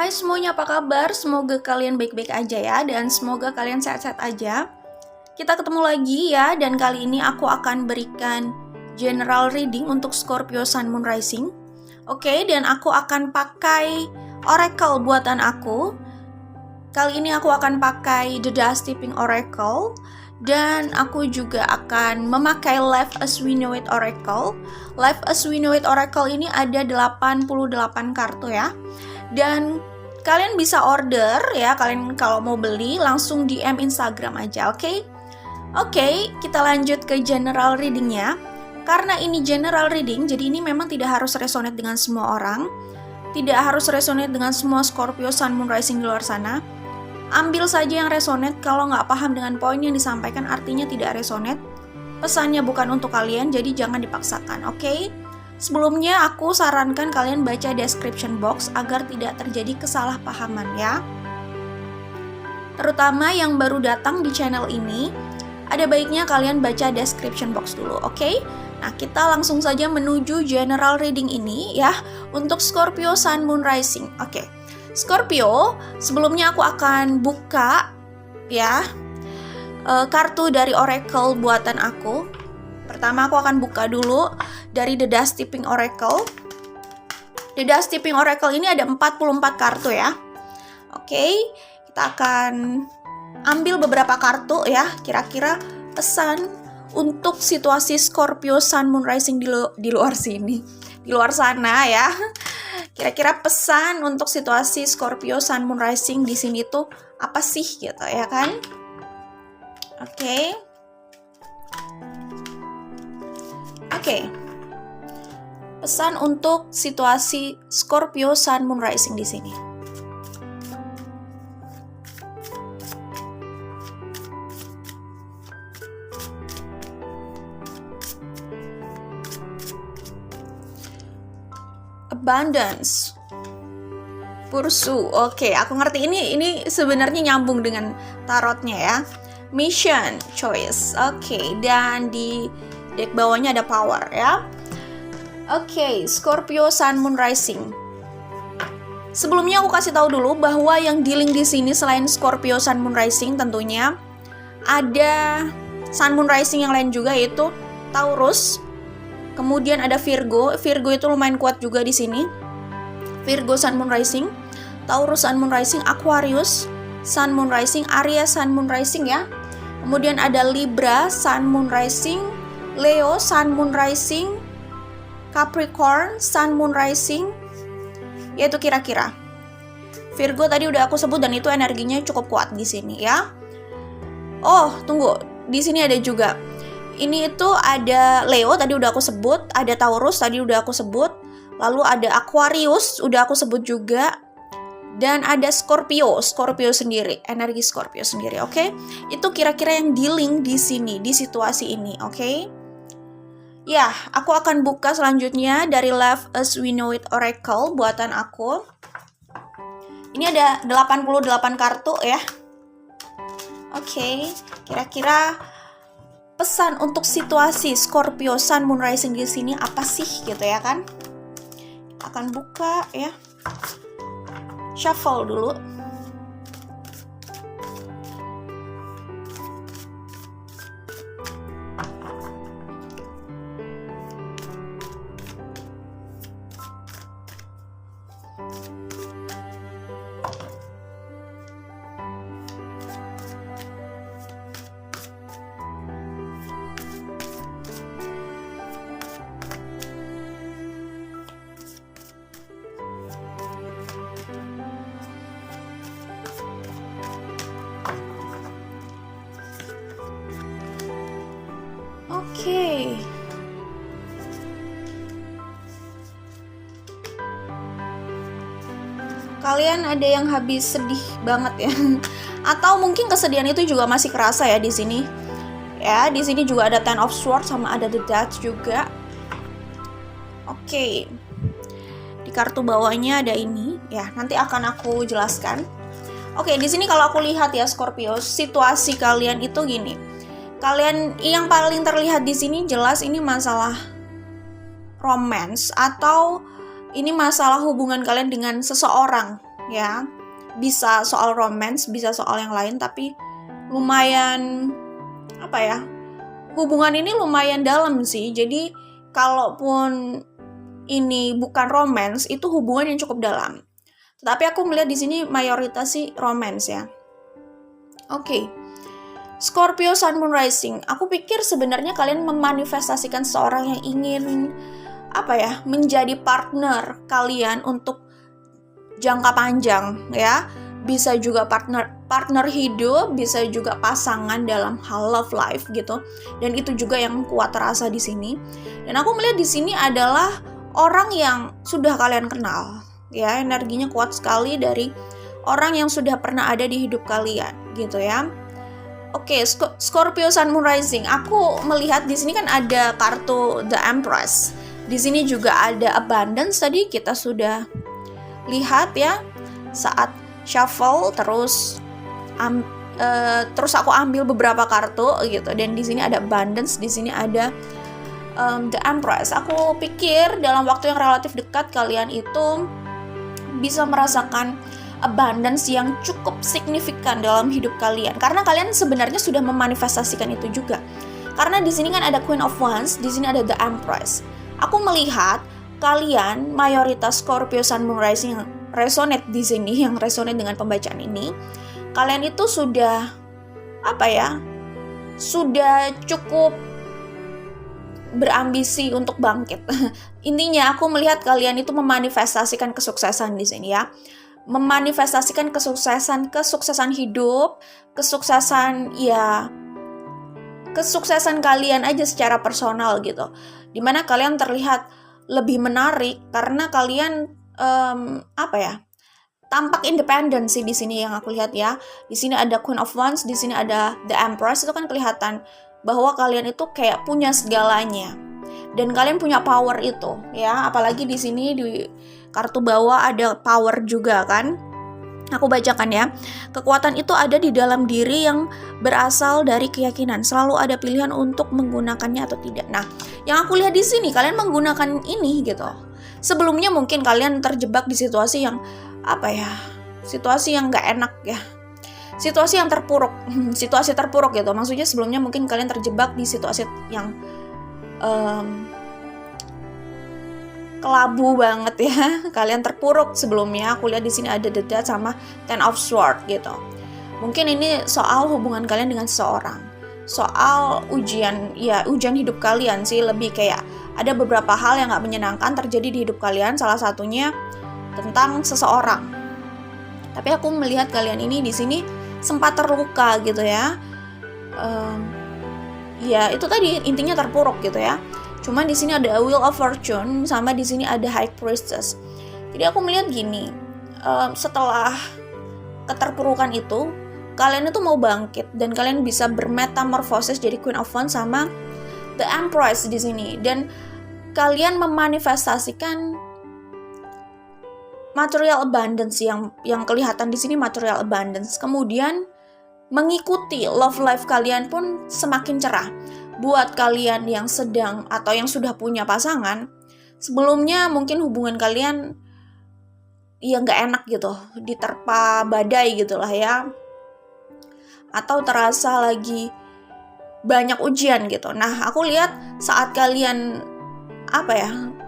Hai semuanya, apa kabar? Semoga kalian baik-baik aja ya, dan semoga kalian sehat-sehat aja. Kita ketemu lagi ya, dan kali ini aku akan berikan general reading untuk Scorpio Sun Moon Rising. Oke, dan aku akan pakai oracle buatan aku. Kali ini aku akan pakai The Dust Tipping Oracle, dan aku juga akan memakai Life as We Know It Oracle. Life as We Know It Oracle ini ada 88 kartu ya. Dan kalian bisa order ya, kalian kalau mau beli langsung DM Instagram aja, oke? Oke, kita lanjut ke general readingnya. Karena ini general reading, jadi ini memang tidak harus resonate dengan semua orang. Tidak harus resonate dengan semua Scorpio Sun Moon Rising di luar sana. Ambil saja yang resonate, kalau nggak paham dengan poin yang disampaikan artinya tidak resonate. Pesannya bukan untuk kalian, jadi jangan dipaksakan, oke? Sebelumnya aku sarankan kalian baca description box agar tidak terjadi kesalahpahaman ya. Terutama yang baru datang di channel ini, ada baiknya kalian baca description box dulu, oke? Nah, kita langsung saja menuju general reading ini ya, untuk Scorpio Sun Moon Rising. Oke, Scorpio, sebelumnya aku akan buka ya kartu dari oracle buatan aku. Pertama aku akan buka dulu dari The Dust Tipping Oracle. The Dust Tipping Oracle ini ada 44 kartu ya. Oke, kita akan ambil beberapa kartu ya, kira-kira pesan untuk situasi Scorpio Sun Moon Rising di luar sini, di luar sana ya. Kira-kira pesan untuk situasi Scorpio Sun Moon Rising di sini tuh apa sih gitu ya kan? Oke. Pesan untuk situasi Scorpio Sun Moon Rising di sini. Abundance. Pursue. Oke, aku ngerti ini sebenarnya nyambung dengan tarotnya ya. Mission, choice. Oke, dan di deck bawahnya ada power ya. Oke, Scorpio Sun Moon Rising. Sebelumnya aku kasih tahu dulu bahwa yang dealing di sini selain Scorpio Sun Moon Rising tentunya ada Sun Moon Rising yang lain juga, yaitu Taurus. Kemudian ada Virgo. Virgo itu lumayan kuat juga di sini. Virgo Sun Moon Rising, Taurus Sun Moon Rising, Aquarius Sun Moon Rising, Aries Sun Moon Rising ya. Kemudian ada Libra Sun Moon Rising, Leo Sun Moon Rising, Capricorn Sun Moon Rising, yaitu kira-kira. Virgo tadi udah aku sebut dan itu energinya cukup kuat di sini ya. Oh, tunggu. Di sini ada juga. Ini itu ada Leo tadi udah aku sebut, ada Taurus tadi udah aku sebut, lalu ada Aquarius udah aku sebut juga. Dan ada Scorpio sendiri, energi Scorpio sendiri, oke? Itu kira-kira yang dealing di sini, di situasi ini, oke? Ya, aku akan buka selanjutnya dari Life as We Know It Oracle buatan aku. Ini ada 88 kartu ya. Oke, kira-kira pesan untuk situasi Scorpio Sun Moon Rising di sini apa sih gitu ya kan? Akan buka ya. Shuffle dulu. Oke. Kalian ada yang habis sedih banget ya? Atau mungkin kesedihan itu juga masih kerasa ya di sini. Ya, di sini juga ada Ten of Swords sama ada The Judge juga. Oke. Di kartu bawahnya ada ini ya, nanti akan aku jelaskan. Oke, di sini kalau aku lihat ya Scorpio, situasi kalian itu gini. Kalian yang paling terlihat di sini jelas ini masalah romance atau ini masalah hubungan kalian dengan seseorang ya. Bisa soal romance, bisa soal yang lain, tapi lumayan hubungan ini lumayan dalam sih. Jadi kalaupun ini bukan romance, itu hubungan yang cukup dalam. Tetapi aku melihat di sini mayoritas sih romance ya. Oke. Scorpio Sun Moon Rising. Aku pikir sebenarnya kalian memanifestasikan seorang yang ingin menjadi partner kalian untuk jangka panjang ya. Bisa juga partner hidup, bisa juga pasangan dalam hal love life gitu. Dan itu juga yang kuat terasa di sini. Dan aku melihat di sini adalah orang yang sudah kalian kenal ya, energinya kuat sekali dari orang yang sudah pernah ada di hidup kalian gitu ya. Oke, Scorpio Sun Moon Rising. Aku melihat di sini kan ada kartu The Empress. Di sini juga ada abundance, tadi kita sudah lihat ya saat shuffle, terus aku ambil beberapa kartu gitu, dan di sini ada abundance, di sini ada The Empress. Aku pikir dalam waktu yang relatif dekat kalian itu bisa merasakan abundance yang cukup signifikan dalam hidup kalian, karena kalian sebenarnya sudah memanifestasikan itu juga. Karena di sini kan ada Queen of Wands, di sini ada The Empress. Aku melihat kalian mayoritas Scorpio Sun Moon Rising yang resonate di sini, yang resonate dengan pembacaan ini, kalian itu sudah sudah cukup berambisi untuk bangkit. Intinya aku melihat kalian itu memanifestasikan kesuksesan di sini ya. Memanifestasikan kesuksesan hidup, kesuksesan kalian aja secara personal gitu. Dimana kalian terlihat lebih menarik karena kalian tampak independen sih di sini yang aku lihat ya. Di sini ada Queen of Wands, di sini ada The Empress, itu kan kelihatan bahwa kalian itu kayak punya segalanya. Dan kalian punya power itu ya, apalagi di sini di kartu bawah ada power juga kan. Aku bacakan ya. Kekuatan itu ada di dalam diri yang berasal dari keyakinan. Selalu ada pilihan untuk menggunakannya atau tidak. Nah, yang aku lihat di sini kalian menggunakan ini gitu. Sebelumnya mungkin kalian terjebak di situasi yang situasi yang nggak enak ya. Situasi yang terpuruk, situasi terpuruk gitu. Maksudnya sebelumnya mungkin kalian terjebak di situasi yang kelabu banget ya. Kalian terpuruk sebelumnya. Aku lihat di sini ada The Death sama Ten of Swords gitu. Mungkin ini soal hubungan kalian dengan seseorang. Soal ujian hidup kalian sih, lebih kayak ada beberapa hal yang gak menyenangkan terjadi di hidup kalian. Salah satunya tentang seseorang. Tapi aku melihat kalian ini di sini sempat terluka gitu ya. Ya itu tadi intinya terpuruk gitu ya. Cuman di sini ada Wheel of Fortune sama di sini ada High Priestess. Jadi aku melihat gini, setelah keterpurukan itu, kalian itu mau bangkit dan kalian bisa bermetamorfosis jadi Queen of Wands sama The Empress di sini, dan kalian memanifestasikan material abundance yang kelihatan di sini, material abundance. Kemudian mengikuti love life kalian pun semakin cerah. Buat kalian yang sedang atau yang sudah punya pasangan, sebelumnya mungkin hubungan kalian ya nggak enak gitu, diterpa badai gitulah ya, atau terasa lagi banyak ujian gitu. Nah, aku lihat saat kalian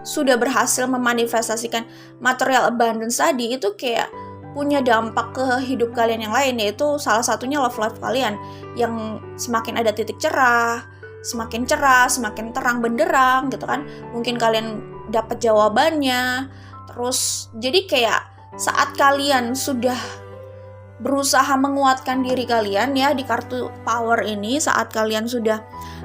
sudah berhasil memanifestasikan material abundance tadi, itu kayak punya dampak ke hidup kalian yang lain, yaitu salah satunya love life kalian yang semakin ada titik cerah, semakin terang benderang gitu kan. Mungkin kalian dapat jawabannya. Terus jadi kayak saat kalian sudah berusaha menguatkan diri kalian ya di kartu power ini, saat kalian sudah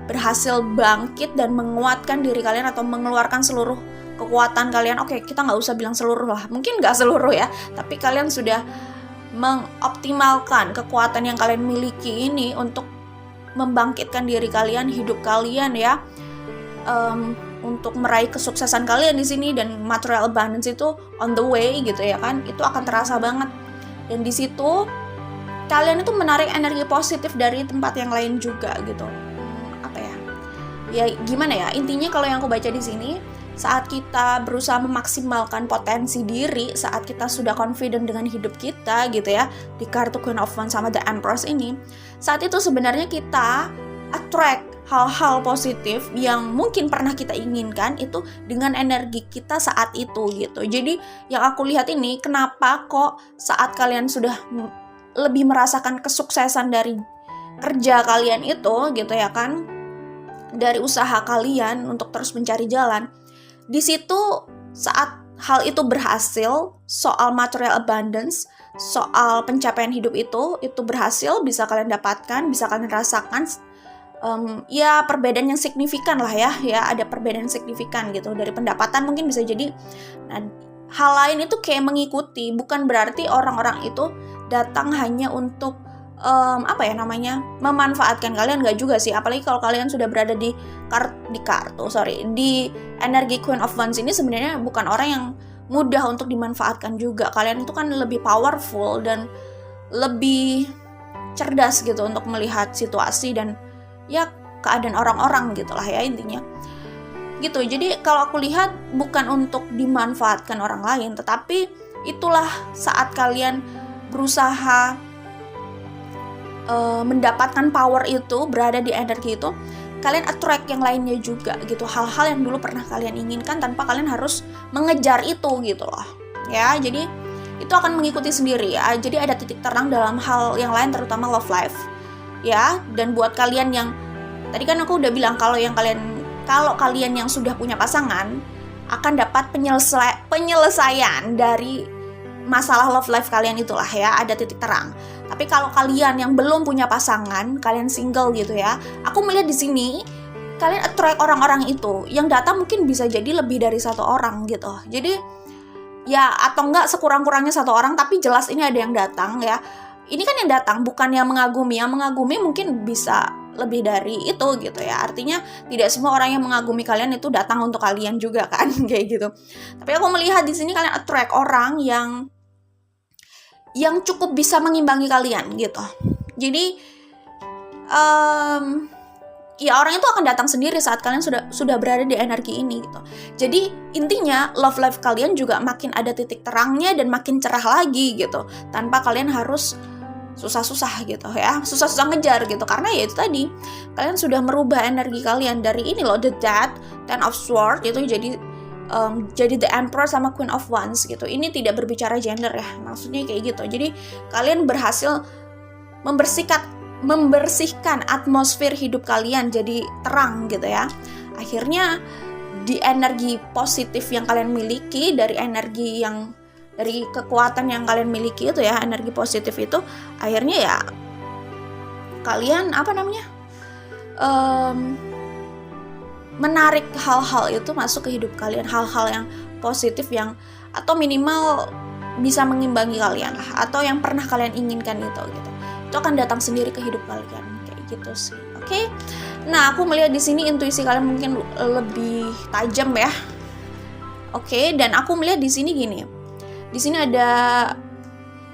berhasil bangkit dan menguatkan diri kalian atau mengeluarkan seluruh kekuatan kalian. Oke, kita nggak usah bilang seluruh lah, mungkin nggak seluruh ya, tapi kalian sudah mengoptimalkan kekuatan yang kalian miliki ini untuk membangkitkan diri kalian, hidup kalian ya, untuk meraih kesuksesan kalian di sini, dan material abundance itu on the way gitu ya kan. Itu akan terasa banget, dan di situ kalian itu menarik energi positif dari tempat yang lain juga gitu. Ya gimana ya, intinya kalau yang aku baca di sini, saat kita berusaha memaksimalkan potensi diri, saat kita sudah confident dengan hidup kita gitu ya, di kartu Queen of Wands sama The Empress ini, saat itu sebenarnya kita attract hal-hal positif yang mungkin pernah kita inginkan itu dengan energi kita saat itu gitu. Jadi yang aku lihat ini, kenapa kok saat kalian sudah lebih merasakan kesuksesan dari kerja kalian itu gitu ya kan, dari usaha kalian untuk terus mencari jalan, di situ saat hal itu berhasil, soal material abundance, soal pencapaian hidup itu berhasil, bisa kalian dapatkan, bisa kalian rasakan, ya perbedaan yang signifikan lah ya ada perbedaan signifikan gitu dari pendapatan mungkin bisa jadi. Nah, hal lain itu kayak mengikuti, bukan berarti orang-orang itu datang hanya untuk memanfaatkan kalian, nggak juga sih. Apalagi kalau kalian sudah berada di energi Queen of Wands ini, sebenarnya bukan orang yang mudah untuk dimanfaatkan juga. Kalian itu kan lebih powerful dan lebih cerdas gitu untuk melihat situasi dan ya keadaan orang-orang gitulah ya intinya gitu. Jadi kalau aku lihat bukan untuk dimanfaatkan orang lain, tetapi itulah saat kalian berusaha mendapatkan power itu, berada di energi itu, kalian attract yang lainnya juga gitu, hal-hal yang dulu pernah kalian inginkan tanpa kalian harus mengejar itu gitu loh ya. Jadi itu akan mengikuti sendiri ya. Jadi ada titik terang dalam hal yang lain, terutama love life ya. Dan buat kalian yang tadi kan aku udah bilang, kalau kalian yang sudah punya pasangan akan dapat penyelesaian dari masalah love life kalian itulah ya, ada titik terang. Tapi kalau kalian yang belum punya pasangan, kalian single gitu ya, aku melihat di sini kalian attract orang-orang itu yang datang mungkin bisa jadi lebih dari satu orang gitu. Jadi ya, atau enggak sekurang-kurangnya satu orang, tapi jelas ini ada yang datang ya. Ini kan yang datang bukan yang mengagumi mungkin bisa lebih dari itu gitu ya. Artinya tidak semua orang yang mengagumi kalian itu datang untuk kalian juga kan kayak gitu. Tapi aku melihat di sini kalian attract orang yang cukup bisa mengimbangi kalian gitu. Jadi ya orang itu akan datang sendiri saat kalian sudah berada di energi ini gitu. Jadi intinya love life kalian juga makin ada titik terangnya dan makin cerah lagi gitu, tanpa kalian harus susah-susah gitu ya, susah-susah ngejar gitu. Karena ya itu tadi, kalian sudah merubah energi kalian dari ini loh, the Death, Ten of Swords itu jadi the Emperor sama Queen of Wands gitu. Ini tidak berbicara gender ya, maksudnya kayak gitu. Jadi kalian berhasil membersihkan atmosfer hidup kalian jadi terang gitu ya. Akhirnya di energi positif yang kalian miliki, dari kekuatan yang kalian miliki itu ya, energi positif itu, akhirnya ya kalian menarik hal-hal itu masuk ke hidup kalian, hal-hal yang positif yang atau minimal bisa mengimbangi kalian lah, atau yang pernah kalian inginkan itu akan datang sendiri ke hidup kalian kayak gitu sih. Oke. Nah, aku melihat di sini intuisi kalian mungkin lebih tajam ya. Oke, dan aku melihat di sini gini. Di sini ada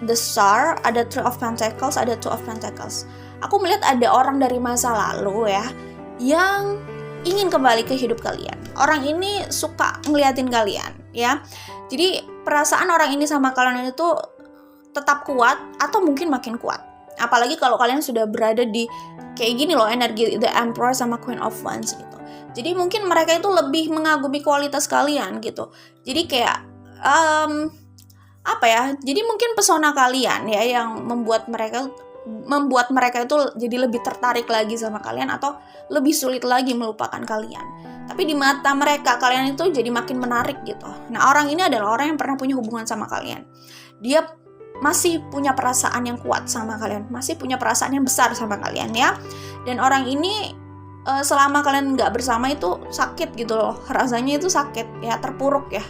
The Star, ada Three of Pentacles, ada Two of Pentacles. Aku melihat ada orang dari masa lalu ya yang ingin kembali ke hidup kalian. Orang ini suka ngeliatin kalian ya. Jadi perasaan orang ini sama kalian itu tetap kuat atau mungkin makin kuat. Apalagi kalau kalian sudah berada di kayak gini loh, energi The Emperor sama Queen of Wands gitu. Jadi mungkin mereka itu lebih mengagumi kualitas kalian gitu. Jadi kayak jadi mungkin pesona kalian ya yang membuat mereka itu jadi lebih tertarik lagi sama kalian, atau lebih sulit lagi melupakan kalian. Tapi di mata mereka kalian itu jadi makin menarik gitu. Nah, orang ini adalah orang yang pernah punya hubungan sama kalian. Dia masih punya perasaan yang kuat sama kalian, masih punya perasaan yang besar sama kalian ya. Dan orang ini selama kalian nggak bersama itu sakit gitu loh, rasanya itu sakit ya, terpuruk ya,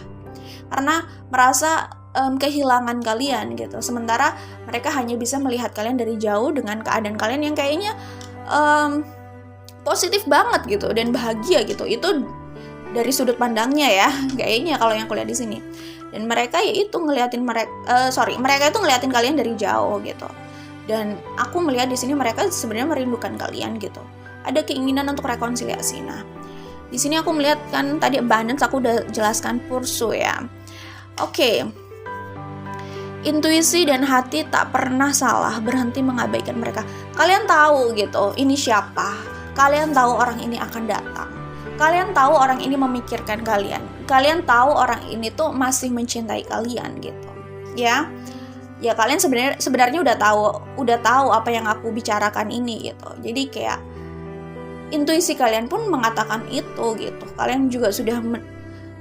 karena merasa kehilangan kalian gitu. Sementara mereka hanya bisa melihat kalian dari jauh dengan keadaan kalian yang kayaknya positif banget gitu dan bahagia gitu. Itu dari sudut pandangnya ya, kayaknya kalau yang aku lihat di sini. Dan mereka mereka itu ngeliatin kalian dari jauh gitu. Dan aku melihat di sini mereka sebenarnya merindukan kalian gitu. Ada keinginan untuk rekonsiliasi. Nah, Di sini aku melihat kan tadi abundance aku udah jelaskan pursue ya. Oke. Intuisi dan hati tak pernah salah, berhenti mengabaikan mereka. Kalian tahu gitu, ini siapa? Kalian tahu orang ini akan datang. Kalian tahu orang ini memikirkan kalian. Kalian tahu orang ini tuh masih mencintai kalian gitu. Ya. Ya kalian sebenarnya udah tahu apa yang aku bicarakan ini gitu. Jadi kayak intuisi kalian pun mengatakan itu gitu. Kalian juga sudah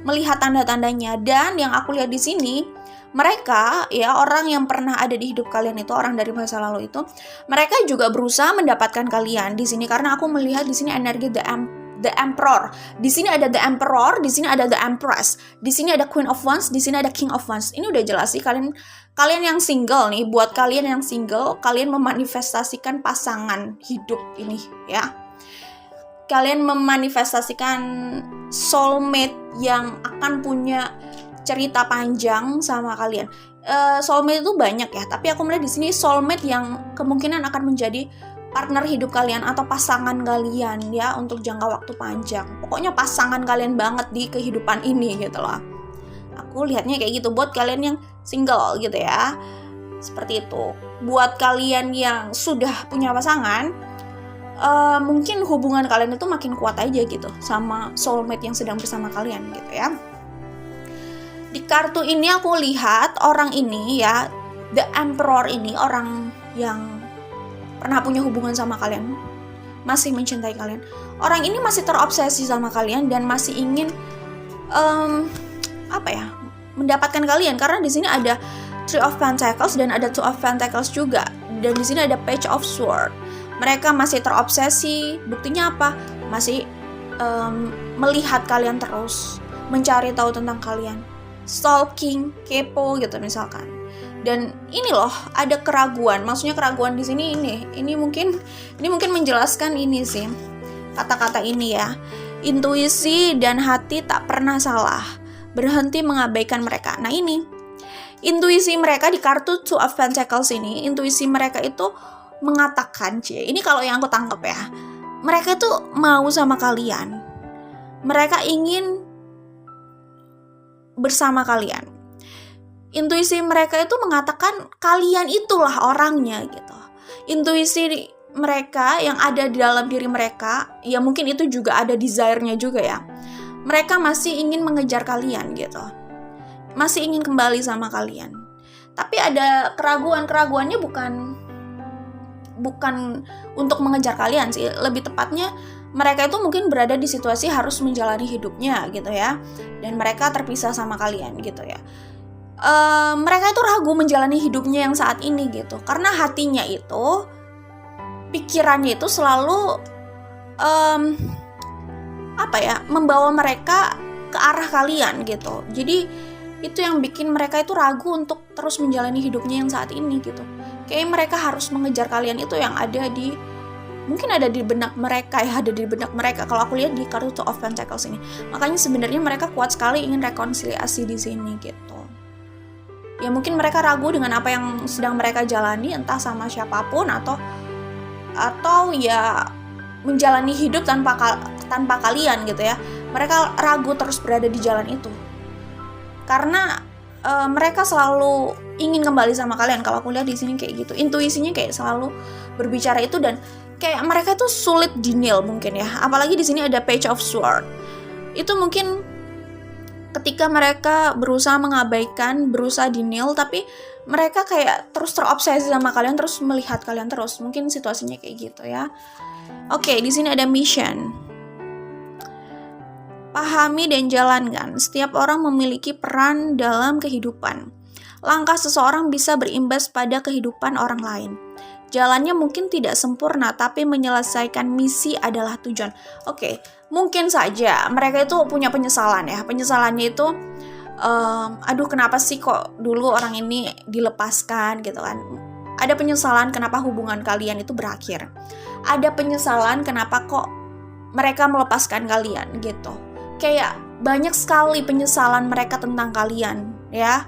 melihat tanda-tandanya, dan yang aku lihat di sini, mereka ya orang yang pernah ada di hidup kalian itu, orang dari masa lalu itu, mereka juga berusaha mendapatkan kalian di sini karena aku melihat di sini energi the Emperor. Di sini ada the Emperor, di sini ada the Empress, di sini ada Queen of Wands, di sini ada King of Wands. Ini udah jelas sih kalian yang single nih, buat kalian yang single, kalian memanifestasikan pasangan hidup ini ya. Kalian memanifestasikan soulmate yang akan punya cerita panjang sama kalian. Soulmate itu banyak ya, tapi aku melihat di sini soulmate yang kemungkinan akan menjadi partner hidup kalian atau pasangan kalian ya untuk jangka waktu panjang. Pokoknya pasangan kalian banget di kehidupan ini gitu loh. Aku lihatnya kayak gitu buat kalian yang single gitu ya. Seperti itu. Buat kalian yang sudah punya pasangan, mungkin hubungan kalian itu makin kuat aja gitu sama soulmate yang sedang bersama kalian gitu ya. Di kartu ini aku lihat orang ini ya, the Emperor ini, orang yang pernah punya hubungan sama kalian, masih mencintai kalian. Orang ini masih terobsesi sama kalian dan masih ingin mendapatkan kalian, karena di sini ada Three of Pentacles dan ada Two of Pentacles juga, dan di sini ada Page of Sword. Mereka masih terobsesi. Buktinya apa? Masih melihat kalian terus, mencari tahu tentang kalian, stalking, kepo gitu misalkan. Dan ini loh, ada keraguan. Maksudnya keraguan di sini ini mungkin menjelaskan ini sih. Kata-kata ini ya. Intuisi dan hati tak pernah salah, berhenti mengabaikan mereka. Nah, ini intuisi mereka di kartu Two of Pentacles ini, intuisi mereka itu mengatakan, ini kalau yang aku tangkap ya, mereka itu mau sama kalian, mereka ingin bersama kalian. Intuisi mereka itu mengatakan kalian itulah orangnya gitu. Intuisi mereka yang ada di dalam diri mereka, ya mungkin itu juga ada desire-nya juga ya. Mereka masih ingin mengejar kalian gitu, masih ingin kembali sama kalian. Tapi ada keraguannya bukan untuk mengejar kalian sih, lebih tepatnya mereka itu mungkin berada di situasi harus menjalani hidupnya gitu ya, dan mereka terpisah sama kalian gitu ya. Mereka itu ragu menjalani hidupnya yang saat ini gitu, karena hatinya itu, pikirannya itu selalu membawa mereka ke arah kalian gitu. Jadi itu yang bikin mereka itu ragu untuk terus menjalani hidupnya yang saat ini gitu. Kayak mereka harus mengejar kalian, itu yang ada mungkin ada di benak mereka ya, ada di benak mereka kalau aku lihat di kartu Two of Pentacles ini. Makanya sebenarnya mereka kuat sekali ingin rekonsiliasi di sini gitu. Ya mungkin mereka ragu dengan apa yang sedang mereka jalani, entah sama siapapun atau ya menjalani hidup tanpa kalian gitu ya. Mereka ragu terus berada di jalan itu. Karena mereka selalu ingin kembali sama kalian. Kalau aku lihat di sini kayak gitu, intuisinya kayak selalu berbicara itu, dan kayak mereka tuh sulit denial mungkin ya. Apalagi di sini ada Page of Sword. Itu mungkin ketika mereka berusaha mengabaikan, berusaha denial, tapi mereka kayak terus terobsesi sama kalian, terus melihat kalian terus. Mungkin situasinya kayak gitu ya. Oke, di sini ada mission. Pahami dan jalankan. Setiap orang memiliki peran dalam kehidupan. Langkah seseorang bisa berimbas pada kehidupan orang lain. Jalannya mungkin tidak sempurna, tapi menyelesaikan misi adalah tujuan. Oke, mungkin saja mereka itu punya penyesalan ya. Penyesalannya itu, aduh kenapa sih kok dulu orang ini dilepaskan gitu kan. Ada penyesalan kenapa hubungan kalian itu berakhir. Ada penyesalan kenapa kok mereka melepaskan kalian gitu. Kayak banyak sekali penyesalan mereka tentang kalian ya,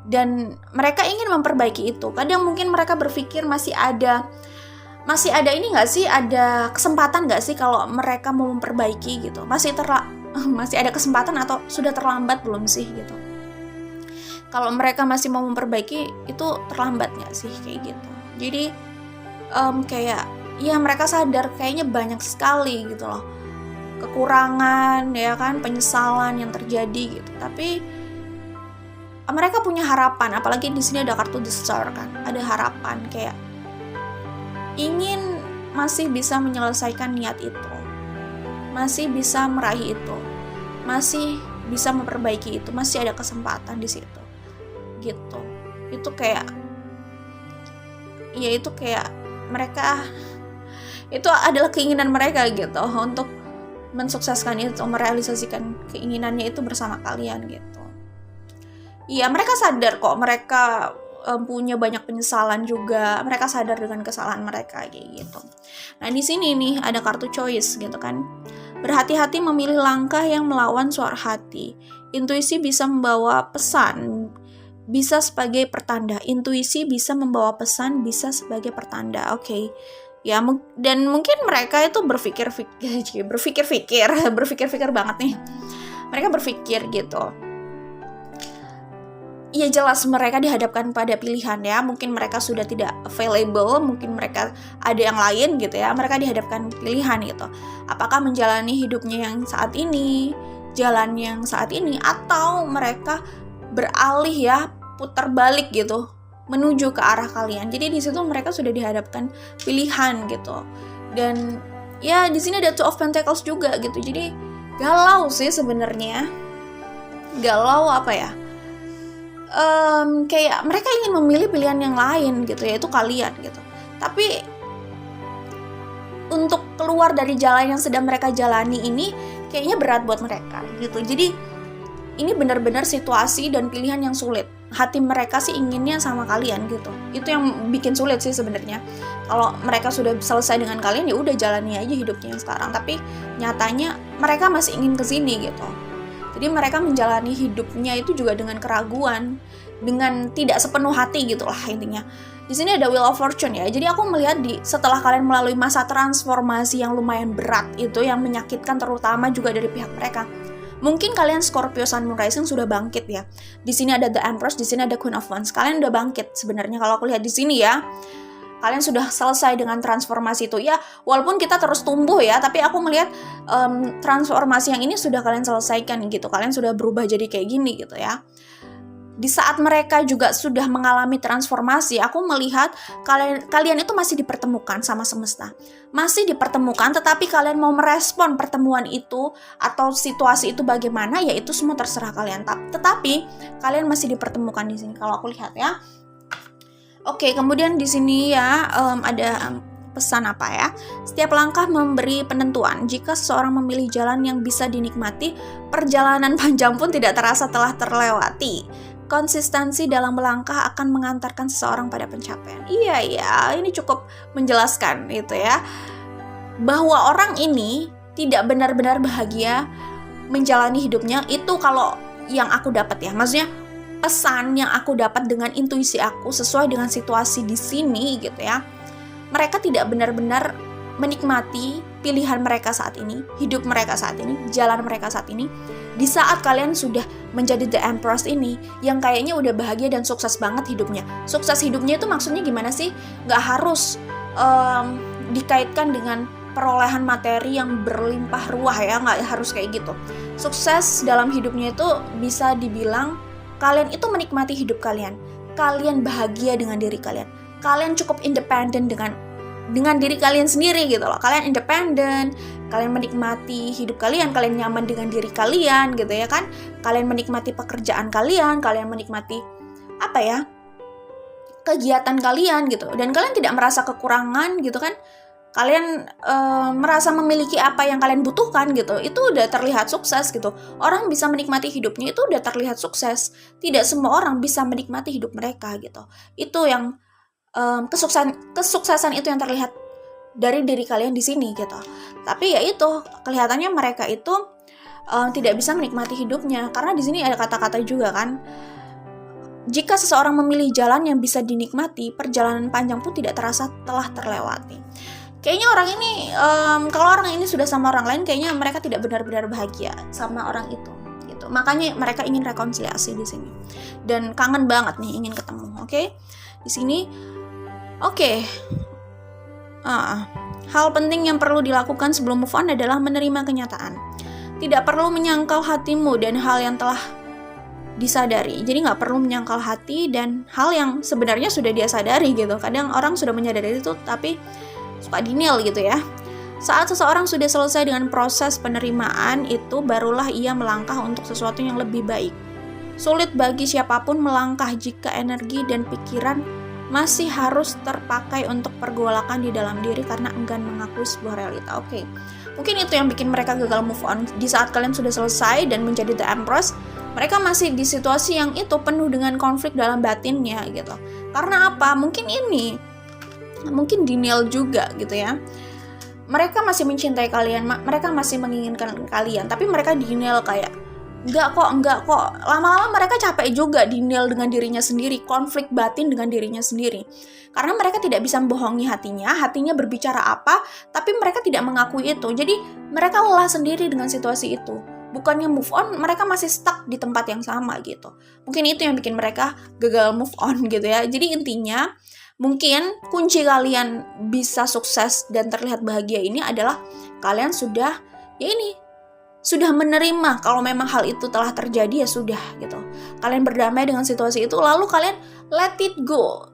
dan mereka ingin memperbaiki itu. Kadang mungkin mereka berpikir masih ada masih ada ini nggak sih, ada kesempatan nggak sih kalau mereka mau memperbaiki gitu? Masih ada kesempatan atau sudah terlambat belum sih gitu? Kalau mereka masih mau memperbaiki itu terlambat nggak sih kayak gitu? Jadi kayak ya mereka sadar kayaknya banyak sekali gitu loh kekurangan ya kan, penyesalan yang terjadi gitu. Tapi mereka punya harapan, apalagi di sini ada kartu The Star kan, ada harapan kayak ingin masih bisa menyelesaikan niat itu, masih bisa meraih itu, masih bisa memperbaiki itu, masih ada kesempatan di situ gitu. Itu kayak ya itu kayak mereka itu adalah keinginan mereka gitu untuk mensukseskan itu, merealisasikan keinginannya itu bersama kalian gitu. Iya, mereka sadar kok, mereka punya banyak penyesalan juga, mereka sadar dengan kesalahan mereka kayak gitu. Nah di sini nih ada kartu choice gitu kan. Berhati-hati memilih langkah yang melawan suara hati. Intuisi bisa membawa pesan, bisa sebagai pertanda. Intuisi bisa membawa pesan, bisa sebagai pertanda. Oke. Ya, dan mungkin mereka itu berpikir banget nih. Mereka berpikir gitu. Ya jelas mereka dihadapkan pada pilihan ya. Mungkin mereka sudah tidak available, mungkin mereka ada yang lain gitu ya. Mereka dihadapkan pilihan gitu. Apakah menjalani hidupnya yang saat ini, jalan yang saat ini, atau mereka beralih ya, putar balik gitu, menuju ke arah kalian. Jadi di situ mereka sudah dihadapkan pilihan gitu. Dan ya di sini ada Two of Pentacles juga gitu. Jadi galau sih sebenarnya. Galau apa ya? Kayak mereka ingin memilih pilihan yang lain gitu, yaitu kalian gitu. Tapi untuk keluar dari jalan yang sedang mereka jalani ini kayaknya berat buat mereka gitu. Jadi ini benar-benar situasi dan pilihan yang sulit. Hati mereka sih inginnya sama kalian gitu. Itu yang bikin sulit sih sebenarnya. Kalau mereka sudah selesai dengan kalian ya udah jalani aja hidupnya yang sekarang. Tapi nyatanya mereka masih ingin kesini gitu. Jadi mereka menjalani hidupnya itu juga dengan keraguan, dengan tidak sepenuh hati gitulah intinya. Di sini ada Wheel of Fortune ya. Jadi aku melihat setelah kalian melalui masa transformasi yang lumayan berat itu, yang menyakitkan terutama juga dari pihak mereka. Mungkin kalian Scorpio Sun Moon Rising sudah bangkit ya. Di sini ada The Empress, di sini ada Queen of Wands. Kalian udah bangkit sebenarnya kalau aku lihat di sini ya. Kalian sudah selesai dengan transformasi itu ya. Walaupun kita terus tumbuh ya, tapi aku melihat transformasi yang ini sudah kalian selesaikan gitu. Kalian sudah berubah jadi kayak gini gitu ya. Di saat mereka juga sudah mengalami transformasi, aku melihat kalian itu masih dipertemukan sama semesta. Masih dipertemukan, tetapi kalian mau merespon pertemuan itu atau situasi itu bagaimana, ya itu semua terserah kalian. Tetapi kalian masih dipertemukan di sini kalau aku lihat ya. Oke, kemudian di sini ya ada pesan apa ya? Setiap langkah memberi penentuan. Jika seseorang memilih jalan yang bisa dinikmati, perjalanan panjang pun tidak terasa telah terlewati. Konsistensi dalam melangkah akan mengantarkan seseorang pada pencapaian. Iya, ini cukup menjelaskan gitu ya. Bahwa orang ini tidak benar-benar bahagia menjalani hidupnya, itu kalau yang aku dapat ya. Maksudnya pesan yang aku dapat dengan intuisi aku sesuai dengan situasi di sini gitu ya. Mereka tidak benar-benar menikmati pilihan mereka saat ini, hidup mereka saat ini, jalan mereka saat ini. Di saat kalian sudah menjadi The Empress ini, yang kayaknya udah bahagia dan sukses banget hidupnya. Sukses hidupnya itu maksudnya gimana sih? Gak harus dikaitkan dengan perolehan materi yang berlimpah ruah ya, gak harus kayak gitu. Sukses dalam hidupnya itu bisa dibilang kalian itu menikmati hidup kalian. Kalian bahagia dengan diri kalian. Kalian cukup independen dengan diri kalian sendiri gitu loh. Kalian independen, kalian menikmati hidup kalian nyaman dengan diri kalian gitu ya kan. Kalian menikmati pekerjaan kalian menikmati apa ya? Kegiatan kalian gitu. Dan kalian tidak merasa kekurangan gitu kan. Kalian merasa memiliki apa yang kalian butuhkan gitu, itu udah terlihat sukses gitu. Orang bisa menikmati hidupnya itu udah terlihat sukses. Tidak semua orang bisa menikmati hidup mereka gitu. Itu yang kesuksesan itu yang terlihat dari diri kalian di sini gitu. Tapi ya itu kelihatannya mereka itu tidak bisa menikmati hidupnya karena di sini ada kata-kata juga kan. jika seseorang memilih jalan yang bisa dinikmati, perjalanan panjang pun tidak terasa telah terlewati. Kayaknya orang ini, kalau orang ini sudah sama orang lain, kayaknya mereka tidak benar-benar bahagia sama orang itu, gitu. Makanya mereka ingin rekonsiliasi di sini, dan kangen banget nih ingin ketemu. Oke, di sini, oke. Hal penting yang perlu dilakukan sebelum move on adalah menerima kenyataan. Tidak perlu menyangkal hatimu dan hal yang telah disadari. Jadi nggak perlu menyangkal hati dan hal yang sebenarnya sudah dia sadari gitu. Kadang orang sudah menyadari itu tapi suka denial gitu ya. Saat seseorang sudah selesai dengan proses penerimaan itu, barulah ia melangkah untuk sesuatu yang lebih baik. Sulit bagi siapapun melangkah jika energi dan pikiran masih harus terpakai untuk pergolakan di dalam diri karena enggan mengakui sebuah realita. Oke. Mungkin itu yang bikin mereka gagal move on. Di saat kalian sudah selesai dan menjadi the empress, mereka masih di situasi yang itu penuh dengan konflik dalam batinnya gitu. Karena apa? Mungkin denial juga gitu ya. Mereka masih mencintai kalian, mereka masih menginginkan kalian, tapi mereka denial kayak enggak kok. Lama-lama mereka capek juga denial dengan dirinya sendiri, konflik batin dengan dirinya sendiri. Karena mereka tidak bisa membohongi hatinya berbicara apa, tapi mereka tidak mengakui itu. Jadi mereka lelah sendiri dengan situasi itu. Bukannya move on, mereka masih stuck di tempat yang sama gitu. Mungkin itu yang bikin mereka gagal move on gitu ya. Jadi intinya, mungkin kunci kalian bisa sukses dan terlihat bahagia ini adalah kalian sudah menerima kalau memang hal itu telah terjadi, ya sudah gitu. Kalian berdamai dengan situasi itu, lalu kalian let it go.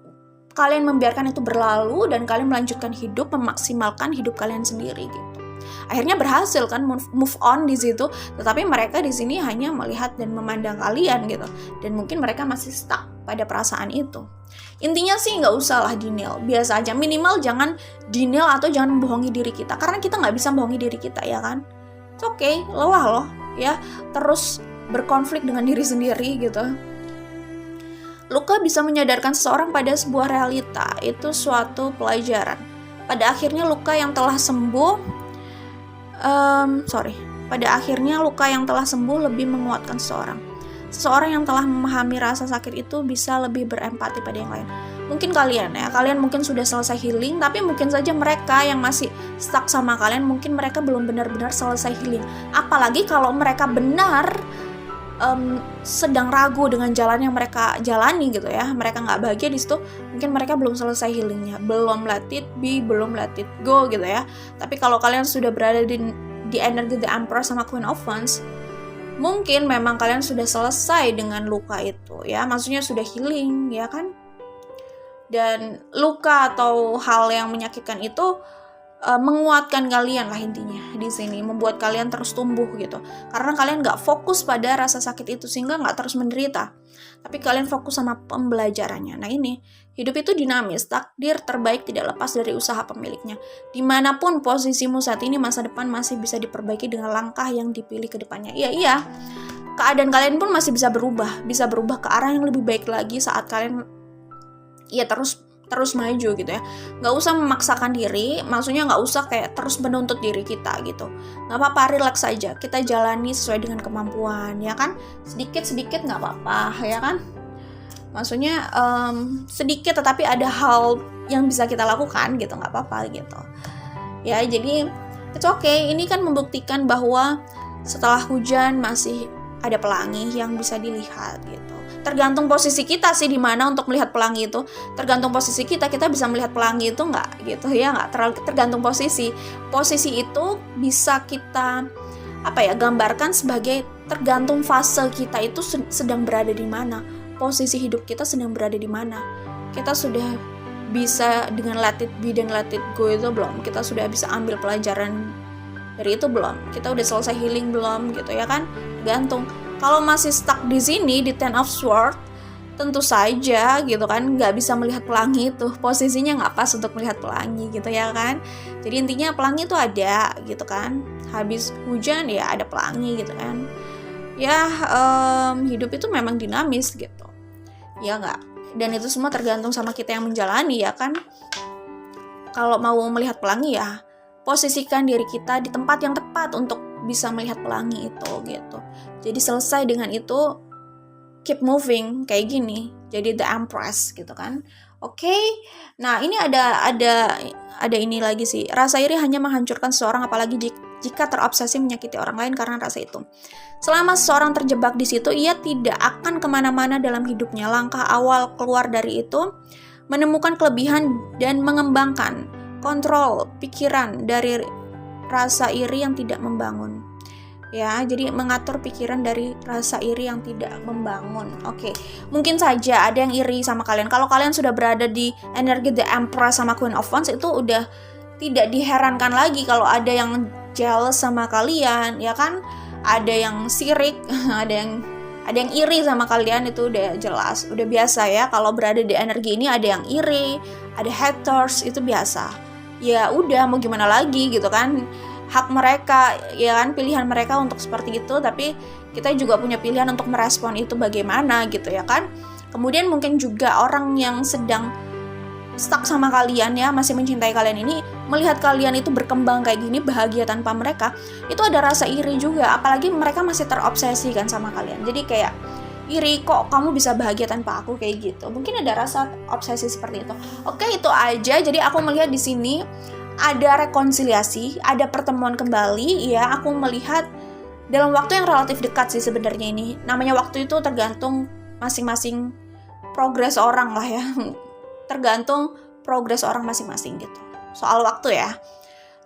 Kalian membiarkan itu berlalu dan kalian melanjutkan hidup, memaksimalkan hidup kalian sendiri gitu. Akhirnya berhasil kan move on di situ, tetapi mereka di sini hanya melihat dan memandang kalian gitu, dan mungkin mereka masih stuck pada perasaan itu. Intinya sih nggak usah lah denial, biasa aja, minimal jangan denial atau jangan membohongi diri kita, karena kita nggak bisa membohongi diri kita ya kan. It's okay, lelah loh ya, terus berkonflik dengan diri sendiri gitu. Luka bisa menyadarkan seseorang pada sebuah realita, itu suatu pelajaran. Pada akhirnya luka yang telah sembuh lebih menguatkan seseorang. Seseorang yang telah memahami rasa sakit itu bisa lebih berempati pada yang lain. Mungkin kalian mungkin sudah selesai healing, tapi mungkin saja mereka yang masih stuck sama kalian, mungkin mereka belum benar-benar selesai healing. Apalagi kalau mereka benar sedang ragu dengan jalan yang mereka jalani gitu ya, mereka nggak bahagia di situ, mungkin mereka belum selesai healingnya, belum let it be, belum let it go gitu ya. Tapi kalau kalian sudah berada di energi The Empress sama Queen of Wands, mungkin memang kalian sudah selesai dengan luka itu ya, maksudnya sudah healing ya kan. Dan luka atau hal yang menyakitkan itu menguatkan kalian lah intinya di sini, membuat kalian terus tumbuh gitu. Karena kalian nggak fokus pada rasa sakit itu sehingga nggak terus menderita, tapi kalian fokus sama pembelajarannya. Nah ini, hidup itu dinamis, takdir terbaik tidak lepas dari usaha pemiliknya. Dimanapun posisimu saat ini, masa depan masih bisa diperbaiki dengan langkah yang dipilih ke depannya. Iya, keadaan kalian pun masih bisa berubah ke arah yang lebih baik lagi saat kalian terus maju gitu ya. Nggak usah memaksakan diri, maksudnya nggak usah kayak terus menuntut diri kita gitu. Nggak apa-apa, relax aja, kita jalani sesuai dengan kemampuan ya kan. Sedikit nggak apa-apa ya kan, maksudnya sedikit tetapi ada hal yang bisa kita lakukan gitu, nggak apa-apa gitu ya. Jadi it's okay, ini kan membuktikan bahwa setelah hujan masih ada pelangi yang bisa dilihat gitu. Tergantung posisi kita sih di mana untuk melihat pelangi itu. Tergantung posisi kita bisa melihat pelangi itu nggak gitu ya, nggak tergantung posisi. Posisi itu bisa kita gambarkan sebagai tergantung fase kita itu sedang berada di mana. Posisi hidup kita sedang berada di mana. Kita sudah bisa dengan let it be dan let it go itu belum? Kita sudah bisa ambil pelajaran dari itu belum? Kita udah selesai healing belum gitu ya kan? Tergantung. Kalau masih stuck di sini di Ten of Swords, tentu saja gitu kan nggak bisa melihat pelangi itu, posisinya nggak pas untuk melihat pelangi gitu ya kan. Jadi intinya pelangi itu ada gitu kan, habis hujan ya ada pelangi gitu kan ya. Hidup itu memang dinamis gitu ya nggak, dan itu semua tergantung sama kita yang menjalani ya kan. Kalau mau melihat pelangi ya posisikan diri kita di tempat yang tepat untuk bisa melihat pelangi itu gitu. Jadi selesai dengan itu, keep moving kayak gini, jadi the Empress gitu kan. Oke. Nah, ini ada ini lagi sih. Rasa iri hanya menghancurkan seseorang, apalagi jika terobsesi menyakiti orang lain karena rasa itu. Selama seseorang terjebak di situ, ia tidak akan kemana-mana dalam hidupnya. Langkah awal keluar dari itu menemukan kelebihan dan mengembangkan kontrol pikiran dari rasa iri yang tidak membangun. Ya, jadi mengatur pikiran dari rasa iri yang tidak membangun. Oke, mungkin saja ada yang iri sama kalian. Kalau kalian sudah berada di energi The Empress sama Queen of Wands, itu udah tidak diherankan lagi kalau ada yang jealous sama kalian, ya kan? Ada yang sirik, ada yang iri sama kalian, itu udah jelas, udah biasa ya. Kalau berada di energi ini ada yang iri, ada haters, itu biasa. Ya udah, mau gimana lagi gitu kan? Hak mereka, ya kan, pilihan mereka untuk seperti itu, tapi kita juga punya pilihan untuk merespon itu bagaimana gitu ya kan. Kemudian mungkin juga orang yang sedang stuck sama kalian ya, masih mencintai kalian ini, melihat kalian itu berkembang kayak gini, bahagia tanpa mereka, itu ada rasa iri juga, apalagi mereka masih terobsesi kan sama kalian. Jadi kayak iri, kok kamu bisa bahagia tanpa aku kayak gitu. Mungkin ada rasa obsesi seperti itu. Oke, itu aja. Jadi aku melihat di sini ada rekonsiliasi, ada pertemuan kembali ya. Aku melihat dalam waktu yang relatif dekat sih sebenarnya ini. Namanya waktu itu tergantung masing-masing progres orang lah ya. Tergantung progres orang masing-masing gitu. Soal waktu ya.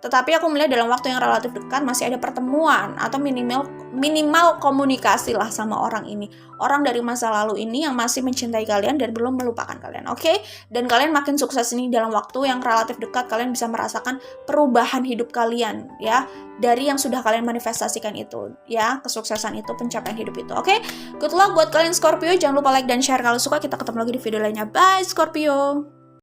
Tetapi aku melihat dalam waktu yang relatif dekat masih ada pertemuan atau minimal komunikasi lah sama orang ini. Orang dari masa lalu ini yang masih mencintai kalian dan belum melupakan kalian. Oke? Dan kalian makin sukses ini dalam waktu yang relatif dekat, kalian bisa merasakan perubahan hidup kalian ya. Dari yang sudah kalian manifestasikan itu ya, kesuksesan itu, pencapaian hidup itu. Oke? Good luck buat kalian Scorpio. Jangan lupa like dan share kalau suka. Kita ketemu lagi di video lainnya. Bye Scorpio.